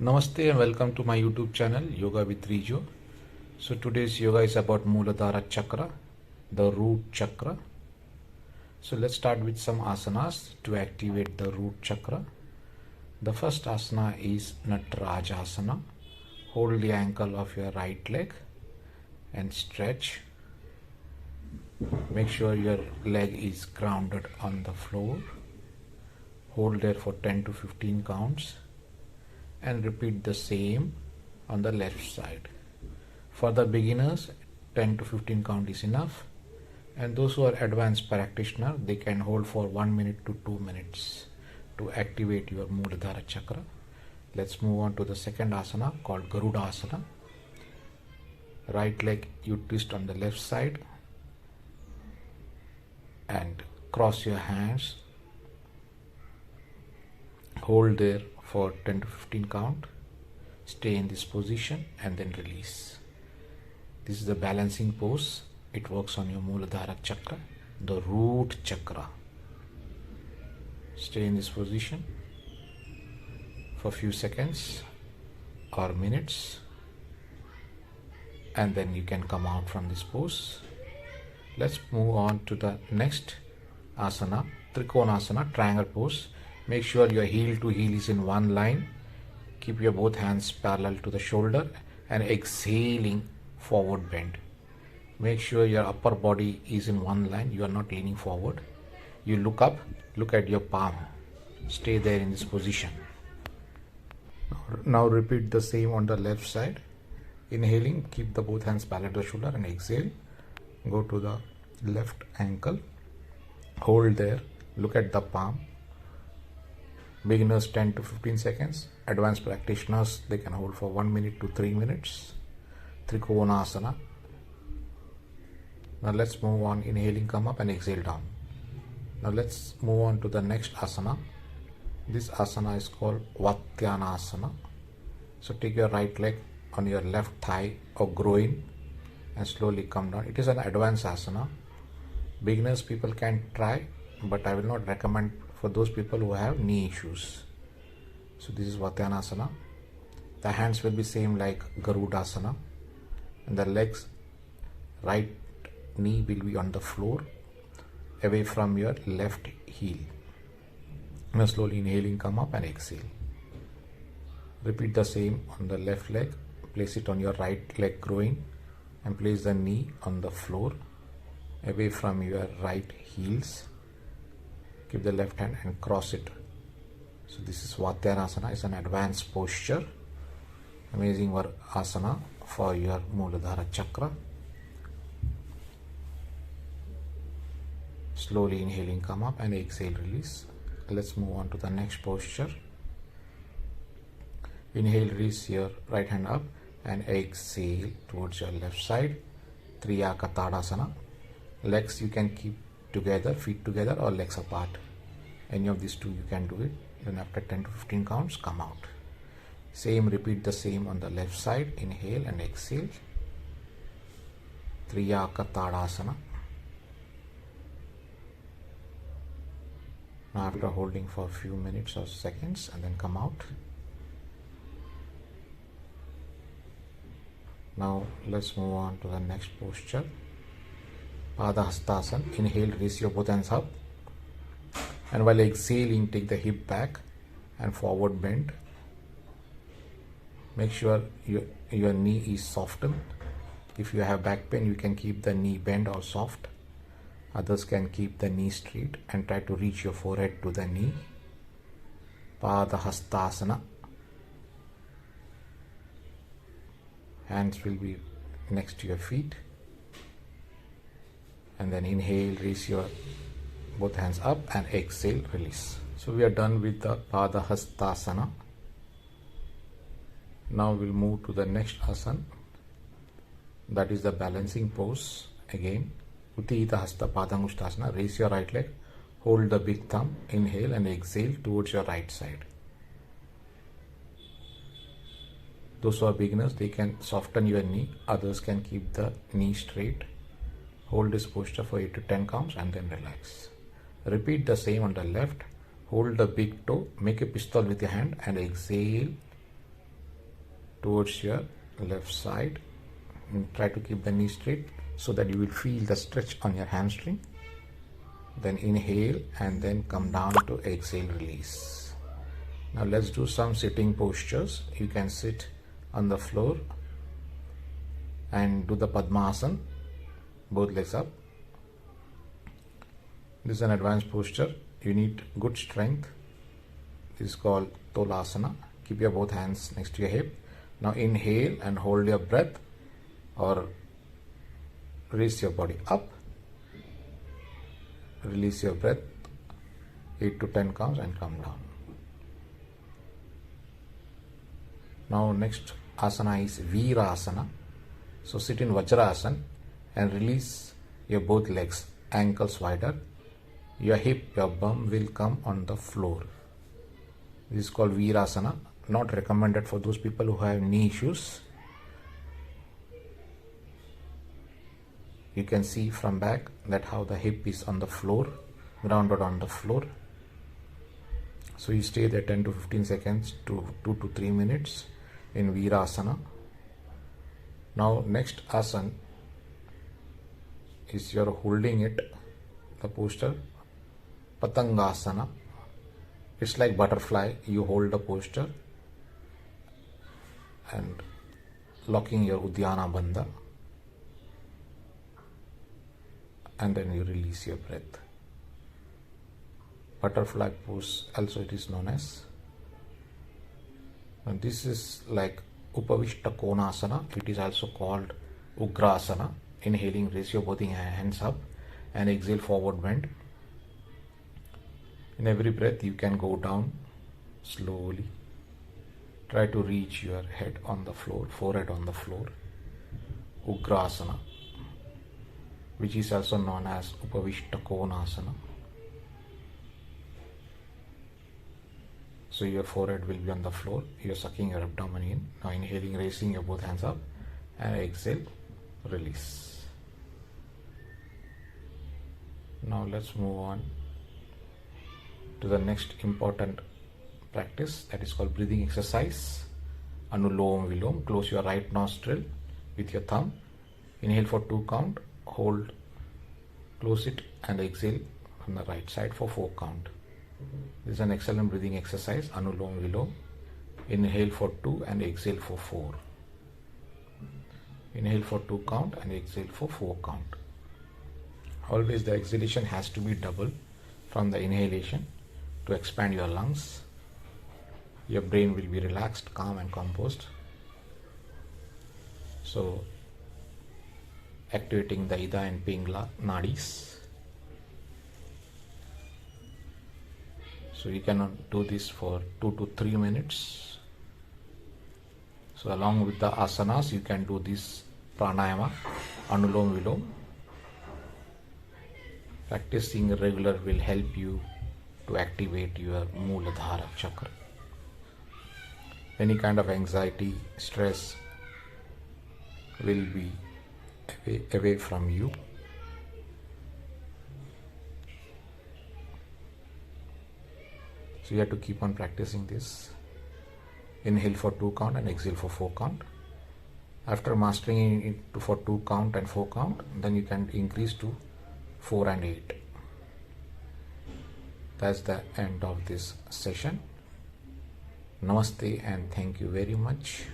Namaste and welcome to my YouTube channel Yoga with Rijo. So today's yoga is about Mooladhara Chakra, the root chakra. So let's start with some asanas to activate the root chakra. The first asana is Nataraj asana. Hold the ankle of your right leg and stretch. Make sure your leg is grounded on the floor. Hold there for 10 to 15 counts and repeat the same on the left side. For the beginners, 10 to 15 count is enough, and those who are advanced practitioner, they can hold for 1 minute to 2 minutes to activate your mooladhara chakra. Let's move on to the second asana called Garuda asana. Right leg you twist on the left side and cross your hands. Hold there for 10 to 15 count. Stay in this position and then release. This is the balancing pose. It works on your mooladhara chakra, the root chakra. Stay in this position for a few seconds or minutes, and then you can come out from this pose. Let's move on to the next asana, Trikonasana, triangle pose. Make sure your heel to heel is in one line. Keep your both hands parallel to the shoulder and exhaling forward bend. Make sure your upper body is in one line. You are not leaning forward. You look up, look at your palm. Stay there in this position. Now repeat the same on the left side. Inhaling, keep the both hands parallel to the shoulder and exhale. Go to the left ankle. Hold there. Look at the palm. Beginners 10 to 15 seconds. Advanced practitioners, they can hold for 1 minute to 3 minutes. Trikonasana. Now let's move on. Inhaling, come up and exhale down. Now let's move on to the next asana. This asana is called Vatyanasana. So take your right leg on your left thigh or groin and slowly come down. It is an advanced asana. Beginners people can try, but I will not recommend for those people who have knee issues. So this is Vatyanasana. The hands will be same like Garudasana, and the legs, right knee will be on the floor away from your left heel. Now slowly inhaling, come up and exhale. Repeat the same on the left leg. Place it on your right leg groin and place the knee on the floor away from your right heels. Keep the left hand and cross it. So this is Vatyanasana. It's an advanced posture. Amazing asana for your mooladhara chakra. Slowly inhaling, come up and exhale, release. Let's move on to the next posture. Inhale, release your right hand up and exhale towards your left side. Triyaka Tadasana. Legs you can keep together, feet together or legs apart. Any of these two you can do it. Then after 10 to 15 counts, come out. Same, repeat the same on the left side. Inhale and exhale. Triyaka Tadasana. Now after holding for a few minutes or seconds and then come out. Now let's move on to the next posture. Padahastasana. Inhale, raise your both hands up. And while exhaling, take the hip back and forward bend. Make sure your knee is softened. If you have back pain, you can keep the knee bent or soft. Others can keep the knee straight and try to reach your forehead to the knee. Padahastasana. Hands will be next to your feet. And then inhale, raise your both hands up and exhale, release. So we are done with the Padahastasana. Now we'll move to the next asana. That is the balancing pose. Again, Uttita Hasta Padangushtasana. Raise your right leg, hold the big thumb, inhale and exhale towards your right side. Those who are beginners, they can soften your knee. Others can keep the knee straight. Hold this posture for 8 to 10 counts and then relax. Repeat the same on the left. Hold the big toe, make a pistol with your hand and exhale towards your left side, and try to keep the knee straight so that you will feel the stretch on your hamstring. Then inhale and then come down to exhale, release. Now let's do some sitting postures. You can sit on the floor and do the Padmasana, both legs up. This is an advanced posture. You need good strength. This is called Tolasana. Keep your both hands next to your hip. Now inhale and hold your breath, or raise your body up. Release your breath, 8 to 10 counts, and come down. Now next asana is Virasana. So sit in Vajrasana and release your both legs, ankles wider. Your hip, your bum will come on the floor. This is called Virasana. Not recommended for those people who have knee issues. You can see from back that how the hip is on the floor, grounded on the floor. So you stay there 10 to 15 seconds to 2 to 3 minutes in Virasana. Now next asana is you're holding it, the posture, Patangasana. It's like butterfly. You hold the posture and locking your Uddiyana Bandha, and then you release your breath. Butterfly pose also it is known as. And this is like Upavishta Konasana. It is also called Ugrasana. Inhaling, raise your both hands up and exhale, forward bend. In every breath you can go down slowly. Try to reach your head on the floor, forehead on the floor. Ugrasana, which is also known as Upavishta Konasana. So your forehead will be on the floor. You're sucking your abdomen in. Now inhaling, raising your both hands up, and exhale, release. Now let's move on to the next important practice, that is called breathing exercise. Anulom Vilom. Close your right nostril with your thumb. Inhale for 2 count. Hold, close it, and exhale from the right side for 4 count. This is an excellent breathing exercise, Anulom Vilom. Inhale for 2 and exhale for 4. Inhale for 2 count and exhale for 4 count. Always the exhalation has to be double from the inhalation to expand your lungs. Your brain will be relaxed, calm and composed. So activating the Ida and Pingala nadis. So you cannot do this for 2 to 3 minutes. So along with the asanas, you can do this pranayama, Anulom Vilom. Practicing regular will help you to activate your mooladhara chakra. Any kind of anxiety, stress will be away from you. So you have to keep on practicing this. Inhale for 2 count and exhale for 4 count. After mastering it for 2 count and 4 count, then you can increase to 4 and 8. That's the end of this session. Namaste and thank you very much.